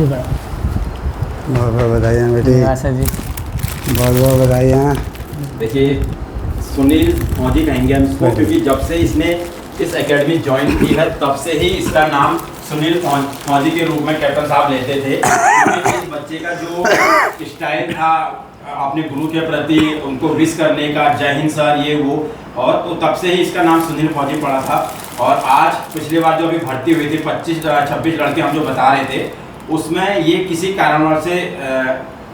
बहुत बहुत बधाइयाँ बेटी, सर जी। बहुत बहुत बधाइयाँ। देखिए सुनील फौजी कहेंगे हम इसको, क्योंकि जब से इसने इस एकेडमी ज्वाइन की है तब से ही इसका नाम सुनील फौजी के रूप में कैप्टन साहब लेते थे। इस बच्चे का जो स्टाइल था अपने गुरु के प्रति उनको विश करने का, जय हिंद सर ये वो, और तो तब से ही इसका नाम सुनील फौजी पड़ा था। और आज पिछली बार जो अभी भर्ती हुई थी 25-26 लड़के हम जो बता रहे थे, उसमें ये किसी कारणवश से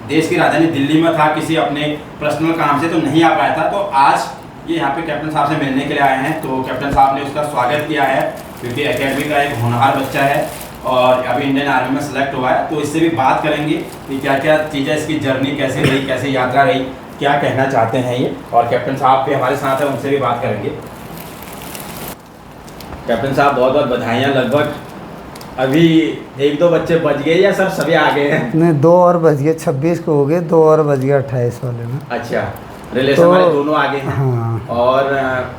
देश की राजधानी दिल्ली में था, किसी अपने पर्सनल काम से तो नहीं आ पाया था। तो आज ये यहाँ पे कैप्टन साहब से मिलने के लिए आए हैं। तो कैप्टन साहब ने उसका स्वागत किया है, क्योंकि एकेडमी का एक होनहार बच्चा है और अभी इंडियन आर्मी में सेलेक्ट हुआ है। तो इससे भी बात करेंगे कि क्या क्या चीज़ें, इसकी जर्नी कैसे रही, कैसे यात्रा रही, क्या कहना चाहते हैं ये। और कैप्टन साहब भी हमारे साथ हैं, उनसे भी बात करेंगे। कैप्टन साहब बहुत बहुत बधाइयाँ। लगभग अभी 1-2 बच्चे बच गए या सर सभी आ गए हैं? नहीं, 2 और बच गए, 26 को हो गए, 2 और बच गए 28 वाले में। अच्छा, रिलेशन वाले दोनों आगे हैं। हाँ। और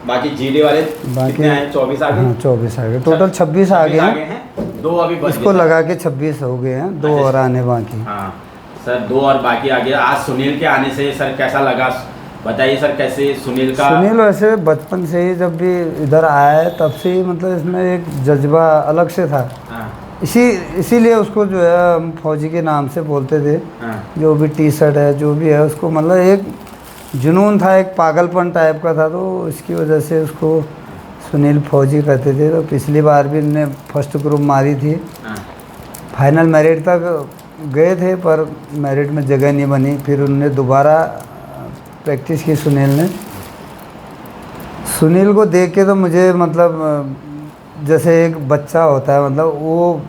बाकी जीडी वाले कितने आए? 24 आगे। हाँ 24 आ गए, टोटल 26 आ गए हैं। 2 अभी बच इसको लगा के 26 हो गए हैं, 2 और आने बाकी। हाँ सर, 2 और बाकी आ गया। आज सुनील के आने से सर कैसा लगा, बताइए सर। कैसे सुनील का? सुनील वैसे बचपन से ही जब भी इधर आया है तब से ही मतलब इसमें एक जज्बा अलग से था। हाँ। इसीलिए उसको जो है हम फौजी के नाम से बोलते थे। हाँ। जो भी टी-शर्ट है जो भी है, उसको मतलब एक जुनून था, एक पागलपन टाइप का था, तो इसकी वजह से उसको सुनील फौजी कहते थे। तो पिछली बार भी इन्होंने फर्स्ट ग्रुप मारी थी। हाँ। फाइनल मेरिट तक गए थे पर मेरिट में जगह नहीं बनी। फिर उनने दोबारा प्रैक्टिस की सुनील ने। सुनील को देख के तो मुझे मतलब जैसे एक बच्चा होता है, मतलब वो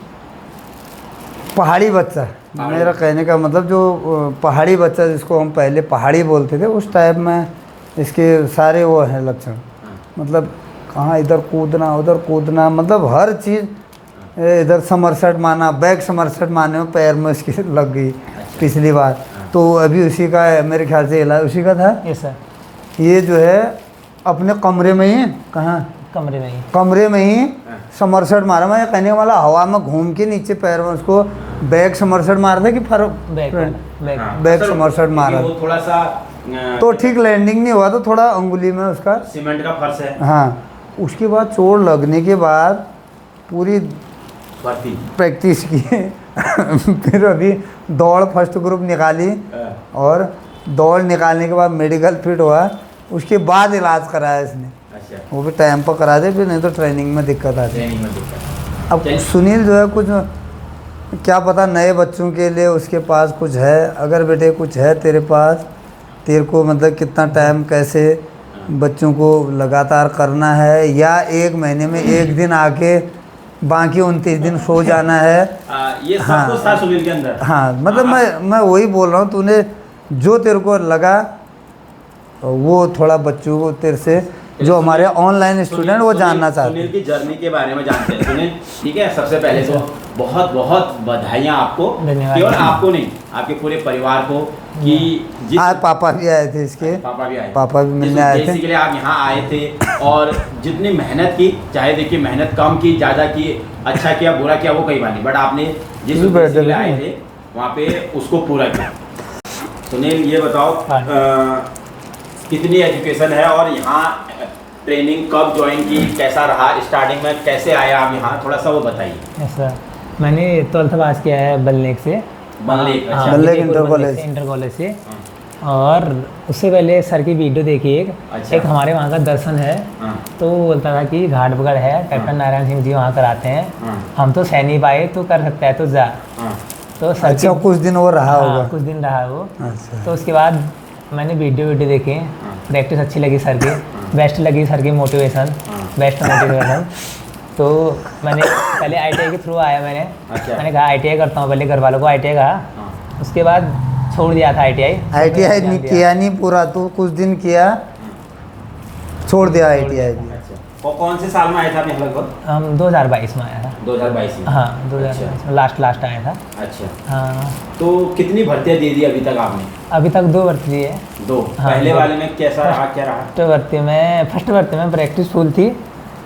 पहाड़ी बच्चा, मेरा कहने का मतलब जो पहाड़ी बच्चा जिसको हम पहले पहाड़ी बोलते थे, उस टाइप में इसके सारे वो हैं लक्षण। मतलब कहाँ इधर कूदना उधर कूदना, मतलब हर चीज़, इधर समरसेट मारना, बैक समरसेट मारने में पैर में इसकी लग गई पिछली बार। तो अभी उसी का है, मेरे ख्याल से इलाज उसी का था। Yes sir. ये जो है अपने कमरे में ही, कहाँ कमरे में ही समरसेट मारा। मैं कहने वाला हवा में घूम के नीचे पैर में उसको बैक समरसेट मारा था कि बैक समरसेट मारा, थोड़ा सा तो ठीक लैंडिंग नहीं हुआ, तो थोड़ा अंगुली में उसका सीमेंट का फर्श है। हाँ, उसके बाद चोट लगने के बाद पूरी प्रैक्टिस की फिर अभी दौड़ फर्स्ट ग्रुप निकाली, और दौड़ निकालने के बाद मेडिकल फिट हुआ, उसके बाद इलाज कराया इसने। अच्छा। वो भी टाइम पर करा दे, फिर नहीं तो ट्रेनिंग में दिक्कत आती है। अब सुनील जो है कुछ क्या पता नए बच्चों के लिए उसके पास कुछ है। अगर बेटे कुछ है तेरे पास, तेरे को मतलब कितना टाइम कैसे बच्चों को लगातार करना है, या 1 महीने में 1 दिन आके बाकी 29 दिन सो जाना है। ये सब कुछ था सुनील के अंदर। हाँ, मतलब मैं वही बोल रहा हूँ, तूने जो तेरे को लगा वो थोड़ा बच्चों को तेरे से, जो हमारे ऑनलाइन स्टूडेंट वो जानना चाहते हैं। सुनील की जर्नी के बारे में जानते हैं। सुनील ठीक है, सबसे पहले तो बहुत बहुत बधाइयाँ आपको, केवल आपको नहीं आपके पूरे परिवार को, कि आज पापा भी आए थे इसके, पापा भी मिलने आए थे। के लिए आप यहाँ आए थे, और जितनी मेहनत की, चाहे देखिए मेहनत कम की ज़्यादा की, अच्छा किया बुरा किया वो कई बात नहीं, बट आपने जिस उद्देश्य के लिए आए थे वहाँ पे उसको पूरा किया। सुनील ये बताओ कितनी एजुकेशन है, और यहाँ ट्रेनिंग कब ज्वाइन की, कैसा रहा, स्टार्टिंग में कैसे आए आप यहाँ, थोड़ा सा वो बताइए। सर मैंने 12th पास किया है बल्लेक से, बल्लेक इंटर कॉलेज से। और उससे पहले सर की वीडियो देखी एक हमारे वहाँ का दर्शन है, तो वो बोलता था कि घाट बगड़ है, कैप्टन नारायण सिंह जी वहाँ कराते हैं, हम तो सह नहीं पाए, तो कर सकता है तो जा। तो सर अच्छा, कुछ दिन वो रहा होगा। कुछ दिन रहा वो। तो उसके बाद मैंने वीडियो देखे, प्रैक्टिस अच्छी लगी सर की, बेस्ट लगी सर की मोटिवेशन, बेस्ट मोटिवेशन। तो मैंने पहले ITI के थ्रू आया मैंने कहा ITI करता हूँ, पहले घर वालों को ITI कहा, उसके बाद छोड़ दिया था ITI नहीं किया, नहीं पूरा, तो कुछ दिन किया, छोड़ दिया ITI भी। और कौन से साल में आया था लगभग? हम 2022 में आया था। 2022 में? हाँ 2022 में लास्ट आया था। अच्छा। हाँ। तो कितनी भर्तियाँ दे दी अभी तक आपने? अभी तक 2 भर्ती दी है। 2? हाँ, पहले वाले में कैसा रहा, क्या रहा? फर्स्ट भर्ती में प्रैक्टिस फुल थी,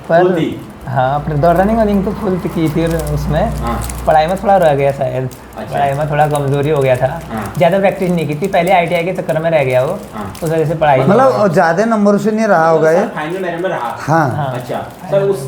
पर हाँ, अपने रनिंग तो फुल की थी उसमें। हाँ। पढ़ाई में थोड़ा रह गया शायद। अच्छा। पढ़ाई में थोड़ा कमजोरी हो गया था। हाँ। ज़्यादा प्रैक्टिस नहीं की थी, पहले ITI के चक्कर में रह गया वो। हाँ। उस वजह से पढ़ाई मतलब ज़्यादा नंबर से नहीं रहा होगा ये। फाइनल मेरिट में रहा। हाँ। अच्छा सर, उस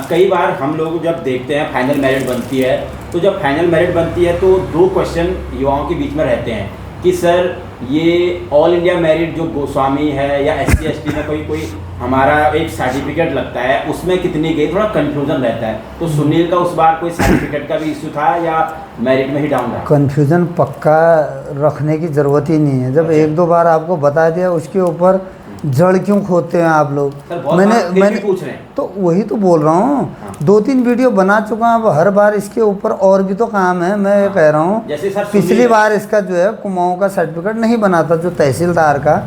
कई बार हम लोग जब देखते हैं फाइनल मेरिट बनती है, तो जब फाइनल मेरिट बनती है तो 2 क्वेश्चन युवाओं के बीच में रहते हैं कि सर ये ऑल इंडिया मेरिट जो गोस्वामी है या SC ST में कोई हमारा एक सर्टिफिकेट लगता है, उसमें कितनी गई, थोड़ा कंफ्यूजन रहता है। तो सुनील का उस बार कोई सर्टिफिकेट का भी इशू था या मेरिट में ही डाउन रहा? कन्फ्यूज़न पक्का रखने की ज़रूरत ही नहीं है। जब अच्छा। 1-2 बार आपको बता दिया, उसके ऊपर जड़ क्यों खोदते हैं आप लोग? मैंने पूछ रहे हैं तो वही तो बोल रहा हूँ। हाँ। 2-3 वीडियो बना चुका हूँ, अब हर बार इसके ऊपर और भी तो काम है। मैं ये कह रहा हूँ, जैसे सर पिछली बार इसका जो है कुमाऊँ का सर्टिफिकेट नहीं बना था, जो तहसीलदार का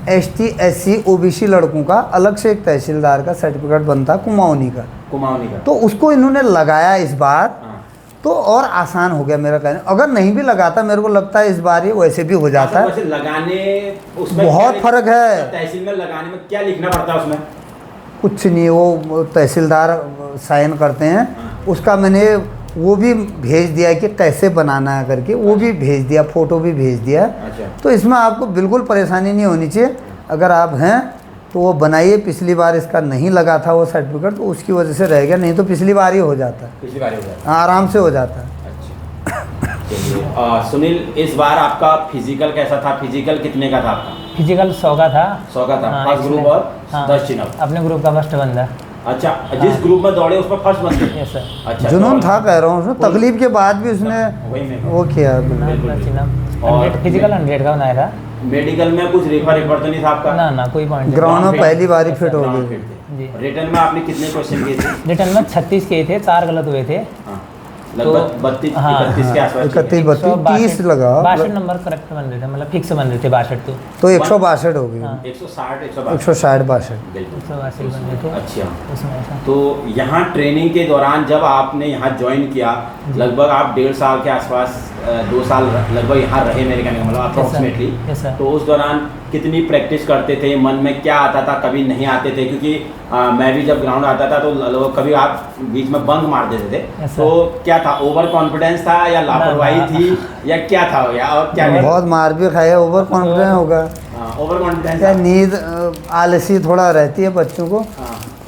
ST SC OBC लड़कों का अलग से एक तहसीलदार का सर्टिफिकेट बनता कुमाऊनी का, तो उसको इन्होंने लगाया इस बार, हाँ। तो और आसान हो गया मेरा कहना। अगर नहीं भी लगाता, मेरे को लगता है इस बार ये वैसे भी हो जाता है। वैसे लगाने उसमें बहुत फर्क है। तहसील में लगाने में क्या लिखना पड़ता है उसमें? कुछ नहीं, वो तहसीलदार साइन करते हैं। उसका मैंने वो भी भेज दिया कि कैसे बनाना है करके, वो भी भेज दिया, फ़ोटो भी भेज दिया। अच्छा। तो इसमें आपको बिल्कुल परेशानी नहीं होनी चाहिए। अगर आप हैं तो वो बनाइए। पिछली बार इसका नहीं लगा था वो सर्टिफिकेट, तो उसकी वजह से रह गया, नहीं तो पिछली बार ही हो जाता है। पिछली बार हो जाता आराम से हो जाता है। है। अच्छा चलिए, सुनील इस बार आपका फिजिकल कैसा था? फिजिकल कितने का था आपका? फिजिकल 100 का था। 100 का था। हाँ, फर्स्ट ग्रुप और हाँ, 10 चिनअप। अपने ग्रुप का फर्स्ट बंदा। अच्छा, जिस ग्रुप में दौड़े उसमें फर्स्ट बन गए? Yes sir. अच्छा, जुनून था, कह रहा हूँ उसमें तकलीफ के बाद भी उसने वही मैं वो किया। और फिजिकल 100 का बनाया था। मेडिकल में कुछ रेफर तो नहीं था आपका? ना कोई पॉइंट। ग्राउंड में पहली बार ही फिट हो ग्राउंड गई। फिट थे। जी। रिटर्न में आपने कितने क्वेश्चन किए थे? रिटर्न में 36 किए थे, 4 गलत हुए थे। हाँ, लगभग 32 हाँ, 31 के आसपास। 31 30 लगा। 62 नंबर करेक्ट बन रहे थे, मतलब फिक्स बन रहे थे 62 तो 162 हो गई। 160 160 62। बिल्कुल 182 बन रहे थे अच्छा। उसमें ऐसा। तो यहाँ ट्रेनिंग के दौरान जब आपने यहाँ ज्वाइन किया, लगभग आप 1.5 साल के आसपास 2 साल लगभग यहाँ रहे, मेरे कहने का मतलब अप्रॉक्सीमेटली। Yes, sir. तो उस दौरान कितनी प्रैक्टिस करते थे? मन में क्या आता था? कभी नहीं आते थे? क्योंकि मैं भी जब ग्राउंड आता था तो कभी आप बीच में बंक मार देते थे। Yes, sir. तो क्या था, ओवर कॉन्फिडेंस था या लापरवाही थी या क्या था, या और क्या? बहुत मार भी खाया, ओवर कॉन्फिडेंस होगा ओवर कॉन्फिडेंस क्या, नींद आलसी थोड़ा रहती है बच्चों को।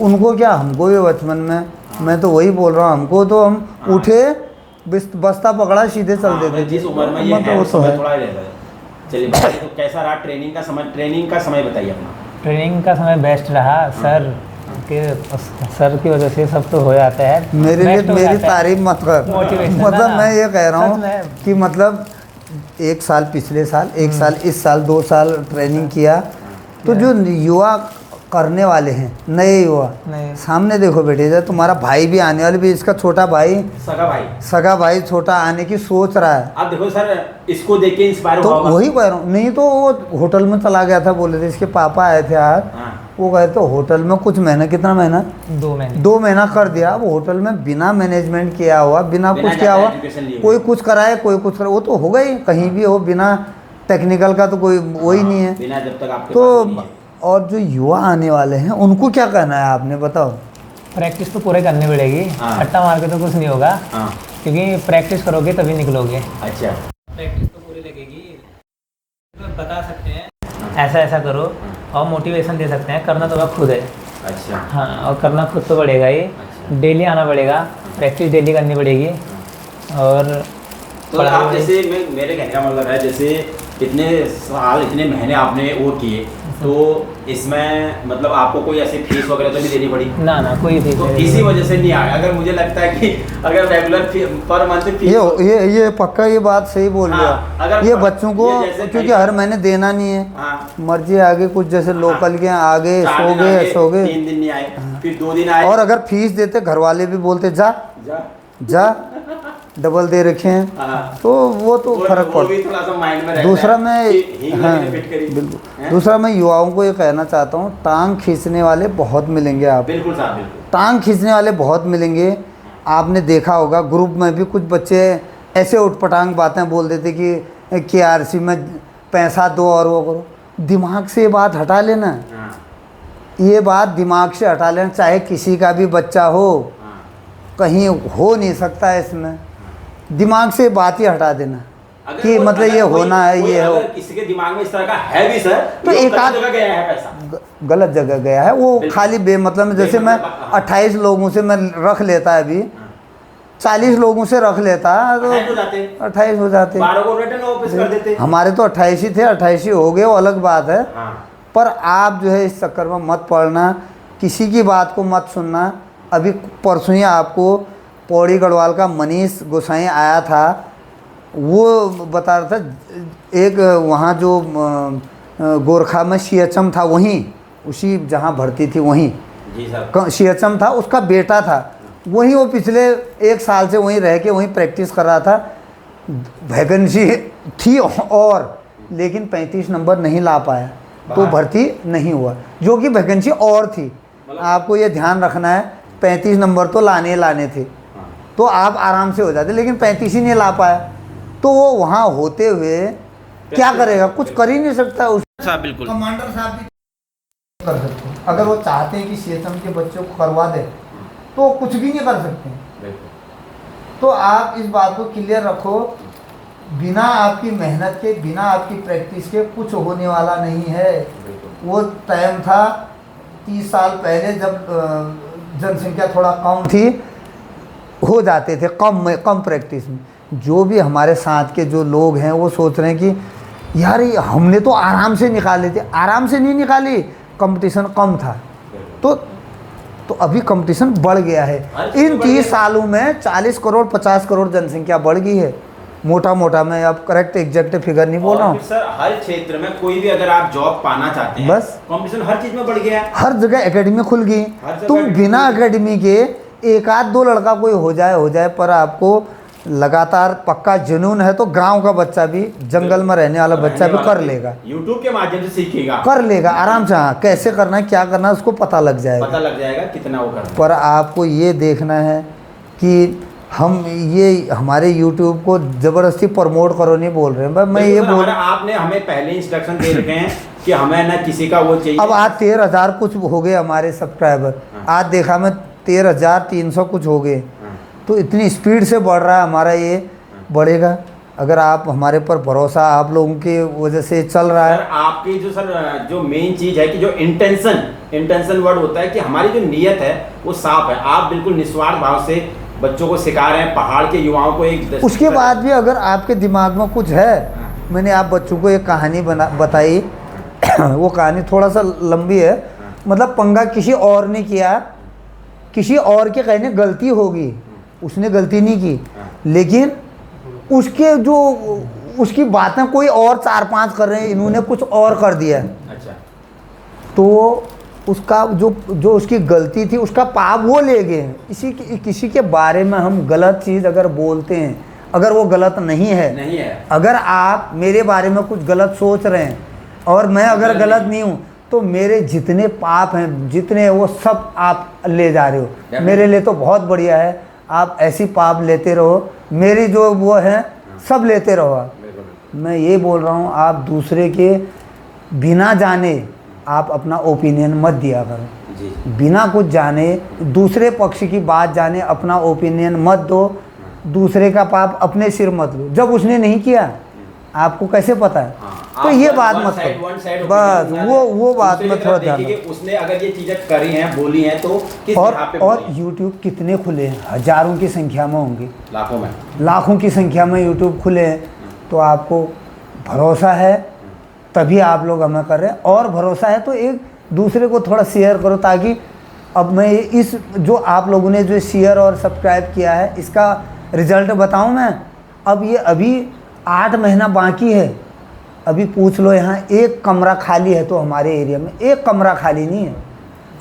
उनको क्या, हमको भी बचपन में, मैं तो वही बोल रहा हूँ, हमको तो हम उठे बस्ता पकड़ा सीधे चल देते। जिस उम्र में ये है उस समय थोड़ा ही रहता है। चलिए बताइए, तो कैसा रहा ट्रेनिंग का समय? ट्रेनिंग का समय बताइए अपना। ट्रेनिंग का समय बेस्ट रहा सर की वजह से सब तो हो जाता है। मेरे लिए Best हो मेरी जाता है। तारीफ मत कर। Motivation मतलब ना। मैं ये कह रहा सच हूँ में। कि मतलब 1 साल पिछले साल, 1 साल इस साल, 2 साल ट्रेनिंग किया, तो जो युवा करने वाले हैं, नए युवा, नहीं। सामने देखो बेटे, जब तुम्हारा भाई भी आने वाले भी, इसका छोटा भाई, सगा भाई छोटा आने की सोच रहा है। अब देखो सर, इसको देख के इंस्पायर तो हुआ होगा। वही कह रहा हूँ, नहीं तो वो होटल में चला गया था, बोले थे इसके पापा आए थे आज, हाँ। वो गए तो होटल में कुछ महीना, कितना महीना, 2 महीने 2 महीना कर दिया। वो होटल में बिना मैनेजमेंट किया हुआ, बिना कुछ किया हुआ, education लिए कोई कुछ कराए कोई कुछ कराए, वो तो हो गई कहीं भी हो, बिना टेक्निकल का तो कोई वही नहीं है। बिना जब तक आपके तो पास नहीं है। और जो युवा आने वाले हैं उनको क्या कहना है आपने, बताओ। प्रैक्टिस तो पूरे करनी पड़ेगी, हाँ। सट्टा मार के तो कुछ नहीं होगा, हाँ। क्योंकि प्रैक्टिस करोगे तभी निकलोगे। अच्छा। प्रैक्टिस तो पूरी लगेगी, तो बता सकते हैं ऐसा ऐसा करो, और मोटिवेशन दे सकते हैं, करना तो वह खुद है। अच्छा। हाँ, और करना खुद तो पड़ेगा ही, डेली आना पड़ेगा, प्रैक्टिस डेली करनी पड़ेगी। और तो आप जैसे मेरे कहने का मतलब है, जैसे इतने साल इतने महीने आपने वो किए, तो इसमें मतलब आपको कोई ऐसी फीस वगैरह तो नहीं देनी पड़ी? ना कोई फीस तो नहीं। इसी वजह से नहीं आया। अगर मुझे लगता है कि अगर रेगुलर पर मंथ फीस, ये पक्का ये बात सही बोल रहे हाँ, हो। अगर ये बच्चों को, ये जैसे क्योंकि हर महीने देना नहीं है, हाँ, मर्जी आगे कुछ जैसे लोकल के आगे 4 सो दिन गए आए, सो गए, 3 दिन नहीं आए, फिर 2 दिन आए, और अगर फीस देते घर वाले भी बोलते जा जा। जा डबल दे रखे हैं, हाँ। तो वो तो फर्क वो पड़ता भी थोड़ा सा माइंड में रहता दूसरा है मैं, कि हींग हाँ लगने फिट करी। बिल्कुल, हैं? दूसरा मैं युवाओं को ये कहना चाहता हूँ, टांग खींचने वाले बहुत मिलेंगे आप, बिल्कुल साहब, बिल्कुल। टांग खींचने वाले बहुत मिलेंगे। आपने देखा होगा ग्रुप में भी कुछ बच्चे ऐसे उठपटांग बातें बोल देते कि KRC में पैसा दो और वो करो। दिमाग से ये बात हटा लेना, हाँ। ये बात दिमाग से हटा लेना, चाहे किसी का भी बच्चा हो, कहीं हो नहीं सकता इसमें, दिमाग से बात ही हटा देना कि मतलब ये होना है, ये हो। किसी के दिमाग में इस तरह का है भी सर, तो एक आध जगह गया है पैसा, गलत जगह गया है वो, खाली बेमतलब में। जैसे मैं 28 लोगों से मैं रख लेता है, अभी 40 लोगों से रख लेता तो 28 हो जाते, 12 को रिटर्न वापस कर देते। हमारे तो 28 ही थे, 28 ही हो गए, वो अलग बात है। पर आप जो है इस चक्कर में मत पड़ना, किसी की बात को मत सुनना। अभी परसों ही आपको पौड़ी गढ़वाल का मनीष गोसाई आया था, वो बता रहा था एक वहाँ जो गोरखा में सीएचएम था, वहीं उसी जहाँ भर्ती थी वहीं जी सर सीएचएम था, उसका बेटा था वहीं, वो पिछले 1 साल से वहीं रह के वहीं प्रैक्टिस कर रहा था। वैकेंसी थी और, लेकिन 35 नंबर नहीं ला पाया तो भर्ती नहीं हुआ, जो कि वैकेंसी और थी। आपको ये ध्यान रखना है, 35 नंबर तो लाने थे, तो आप आराम से हो जाते, लेकिन 35 ही नहीं ला पाया, तो वो वहाँ होते हुए क्या करेगा, कुछ कर ही नहीं सकता। उस साहब बिल्कुल कमांडर साहब भी कर सकते हैं, अगर वो चाहते हैं कि सीएचएम के बच्चों को करवा दे तो कुछ भी नहीं कर सकते। तो आप इस बात को क्लियर रखो, बिना आपकी मेहनत के, बिना आपकी प्रैक्टिस के कुछ होने वाला नहीं है। वो टाइम था 30 साल पहले जब जनसंख्या थोड़ा कम थी, हो जाते थे कम प्रैक्टिस में। जो भी हमारे साथ के जो लोग हैं वो सोच रहे हैं कि यार ये हमने तो आराम से निकाले थे, आराम से नहीं निकाली, कंपटीशन कम था। तो अभी कंपटीशन बढ़ गया है। इन 30 सालों में 40 करोड़ 50 करोड़ जनसंख्या बढ़ गई है, मोटा मैं अब करेक्ट एग्जैक्ट फिगर नहीं बोल रहा हूँ सर। हर क्षेत्र में कोई भी अगर आप जॉब पाना चाहते हैं, बस कंपटीशन हर चीज में बढ़ गया है, हर जगह एकेडमी खुल गई। तुम बिना एकेडमी के 1 आध 2 लड़का कोई हो जाए, पर आपको लगातार पक्का जुनून है तो गांव का बच्चा भी, जंगल में रहने वाला बच्चा भी कर लेगा, यूट्यूब के माध्यम से सीखेगा, कर लेगा आराम से। हाँ, कैसे करना है, क्या करना है, उसको पता लग जाएगा कितना वो करना। पर आपको ये देखना है कि हम ये हमारे यूट्यूब को ज़बरदस्ती प्रमोट करो नहीं बोल रहे हैं, मैं ये बोल, आपने हमें पहले इंस्ट्रक्शन दे रखे हैं कि हमें ना किसी का वो चाहिए। अब आज 13,000 कुछ हो गए हमारे सब्सक्राइबर, आज देखा मैं 13,300 कुछ हो गए। तो इतनी स्पीड से बढ़ रहा है हमारा, ये बढ़ेगा अगर आप हमारे पर भरोसा, आप लोगों की वजह से चल रहा है। सर आपकी जो मेन चीज़ है कि जो इंटेंशन वर्ड होता है कि हमारी जो नीयत है वो साफ है, आप बिल्कुल निस्वार्थ भाव से बच्चों को सिखा रहे हैं, पहाड़ के युवाओं को एक। उसके बाद भी अगर आपके दिमाग में कुछ है, मैंने आप बच्चों को एक कहानी बताई वो कहानी थोड़ा सा लंबी है, मतलब पंगा किसी और ने किया, किसी और के कहने गलती होगी, उसने गलती नहीं की, लेकिन उसके जो उसकी बातें कोई और 4-5 कर रहे हैं, इन्होंने कुछ और कर दिया। अच्छा। तो उसका जो उसकी गलती थी उसका पाप वो ले गए। किसी के बारे में हम गलत चीज़ अगर बोलते हैं, अगर वो गलत नहीं है, अगर आप मेरे बारे में कुछ गलत सोच रहे हैं और मैं अगर गलत नहीं हूँ, तो मेरे जितने पाप हैं, जितने वो सब आप ले जा रहे हो। मेरे लिए तो बहुत बढ़िया है, आप ऐसी पाप लेते रहो, मेरी जो वो है सब लेते रहो। मैं ये बोल रहा हूँ, आप दूसरे के बिना जाने आप अपना ओपिनियन मत दिया करो जी। बिना कुछ जाने, दूसरे पक्ष की बात जाने अपना ओपिनियन मत दो, दूसरे का पाप अपने सिर मत लो। जब उसने नहीं किया आपको कैसे पता है? तो ये बात मत करो, बस वो बात में थोड़ा ध्यान रखो। उसने अगर ये चीजें करी हैं, बोली हैं, तो किस और यूट्यूब कितने खुले हैं, हजारों की संख्या में होंगे, लाखों की संख्या में यूट्यूब खुले हैं। तो आपको भरोसा है तभी आप लोग हमें कर रहे हैं, और भरोसा है तो एक दूसरे को थोड़ा शेयर करो, ताकि अब मैं इस जो आप लोगों ने जो शेयर और सब्सक्राइब किया है इसका रिजल्ट बताऊं मैं। अब ये अभी 8 महीना बाकी है, अभी पूछ लो यहाँ 1 कमरा खाली है, तो हमारे एरिया में 1 कमरा खाली नहीं है।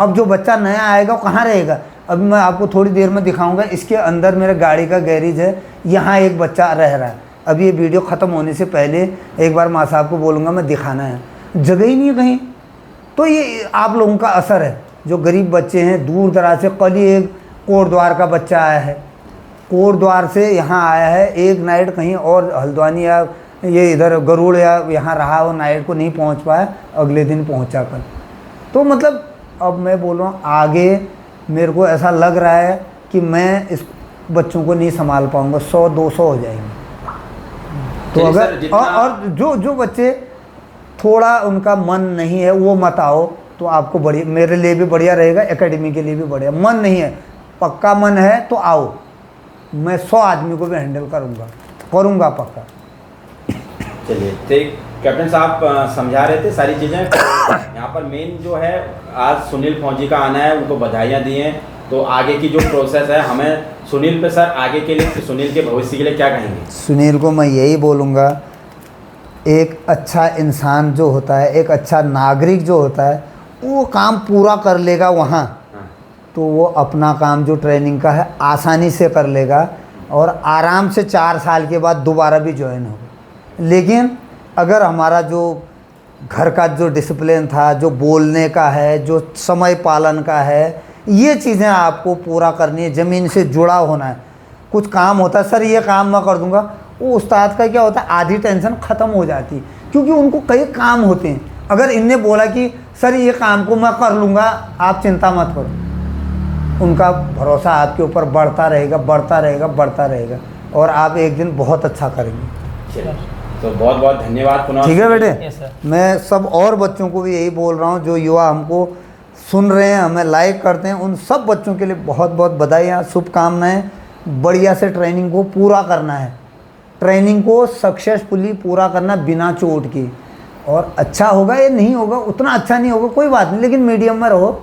अब जो बच्चा नया आएगा वो कहाँ रहेगा? अभी मैं आपको थोड़ी देर में दिखाऊंगा, इसके अंदर मेरे गाड़ी का गैरेज है, यहाँ एक बच्चा रह रहा है। अभी ये वीडियो ख़त्म होने से पहले एक बार माँ साहब को बोलूँगा मैं दिखाना है, जगह ही नहीं है कहीं। तो ये आप लोगों का असर है, जो गरीब बच्चे हैं दूर दराज से। कल ही एक कोटद्वार का बच्चा आया है, कोटद्वार से यहाँ आया है, एक नाइट कहीं और हल्द्वानी या ये इधर गरुड़ या यहाँ रहा, वो नाइट को नहीं पहुँच पाया, अगले दिन पहुँचा कल। तो मतलब अब मैं बोल रहा हूँ आगे मेरे को ऐसा लग रहा है कि मैं इस बच्चों को नहीं संभाल पाऊँगा, 100-200 हो जाएंगे। तो चलिए सर, अगर जितना- और जो बच्चे थोड़ा उनका मन नहीं है वो मत आओ, तो आपको बढ़िया, मेरे लिए भी बढ़िया रहेगा, एकेडमी के लिए भी बढ़िया। मन नहीं है, पक्का मन है तो आओ, मैं 100 आदमी को भी हैंडल करूँगा पक्का। चलिए ठीक, कैप्टन साहब समझा रहे थे सारी चीज़ें। यहाँ पर मेन जो है, आज सुनील फौजी का आना है, उनको बधाइयाँ दी हैं। तो आगे की जो प्रोसेस है, हमें सुनील पे सर आगे के लिए, सुनील के भविष्य के लिए क्या कहेंगे? सुनील को मैं यही बोलूँगा, एक अच्छा इंसान जो होता है, एक अच्छा नागरिक जो होता है, वो काम पूरा कर लेगा वहाँ, तो वो अपना काम जो ट्रेनिंग का है आसानी से कर लेगा और आराम से 4 साल के बाद दोबारा भी ज्वाइन होगा। लेकिन अगर हमारा जो घर का जो डिसिप्लिन था, जो बोलने का है, जो समय पालन का है, ये चीज़ें आपको पूरा करनी है, ज़मीन से जुड़ा होना है। कुछ काम होता है, सर ये काम मैं कर दूंगा, वो उस्ताद का क्या होता है, आधी टेंशन ख़त्म हो जाती है, क्योंकि उनको कई काम होते हैं। अगर इनने बोला कि सर ये काम को मैं कर लूँगा, आप चिंता मत करो, उनका भरोसा आपके ऊपर बढ़ता रहेगा, बढ़ता रहेगा, बढ़ता रहेगा, और आप एक दिन बहुत अच्छा करेंगे। चलिए, तो बहुत बहुत धन्यवाद पुनः। ठीक है बेटे, यस सर। मैं सब और बच्चों को भी यही बोल रहा हूँ, जो युवा हमको सुन रहे हैं, हमें लाइक करते हैं, उन सब बच्चों के लिए बहुत बहुत बधाइयाँ, शुभकामनाएं। बढ़िया से ट्रेनिंग को पूरा करना है, ट्रेनिंग को सक्सेसफुली पूरा करना बिना चोट की। और अच्छा होगा या नहीं होगा, उतना अच्छा नहीं होगा कोई बात नहीं, लेकिन मीडियम में रहो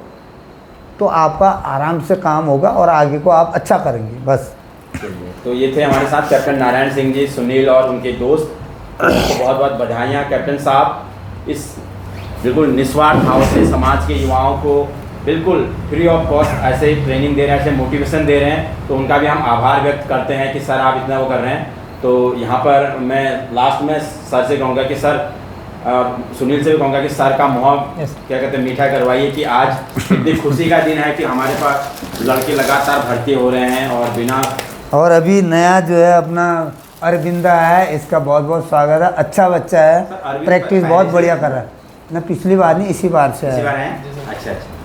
तो आपका आराम से काम होगा और आगे को आप अच्छा करेंगे बस। चलिए, तो ये थे हमारे साथ कैप्टन नारायण सिंह जी, सुनील और उनके दोस्त। तो बहुत बहुत बधाइयाँ कैप्टन साहब, इस बिल्कुल निस्वार्थ भाव से समाज के युवाओं को बिल्कुल फ्री ऑफ कॉस्ट ऐसे ट्रेनिंग दे रहे हैं, ऐसे मोटिवेशन दे रहे हैं। तो उनका भी हम आभार व्यक्त करते हैं कि सर आप इतना वो कर रहे हैं। तो यहाँ पर मैं लास्ट में सर से कहूँगा कि सर, सुनील से भी कहूँगा कि सर का मुँह क्या कहते हैं मीठा करवाइए कि आज इतनी खुशी का दिन है कि हमारे पास लड़के लगातार भर्ती हो रहे हैं और बिना। और अभी नया जो है अपना अरविंदा है, इसका बहुत बहुत स्वागत है, अच्छा बच्चा है, प्रैक्टिस बहुत बढ़िया कर रहा है ना, पिछली बार नहीं इसी बार से इसी बार है। हैं? अच्छा अच्छा।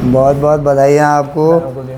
बहुत बहुत बधाइयाँ आपको। आपको भी।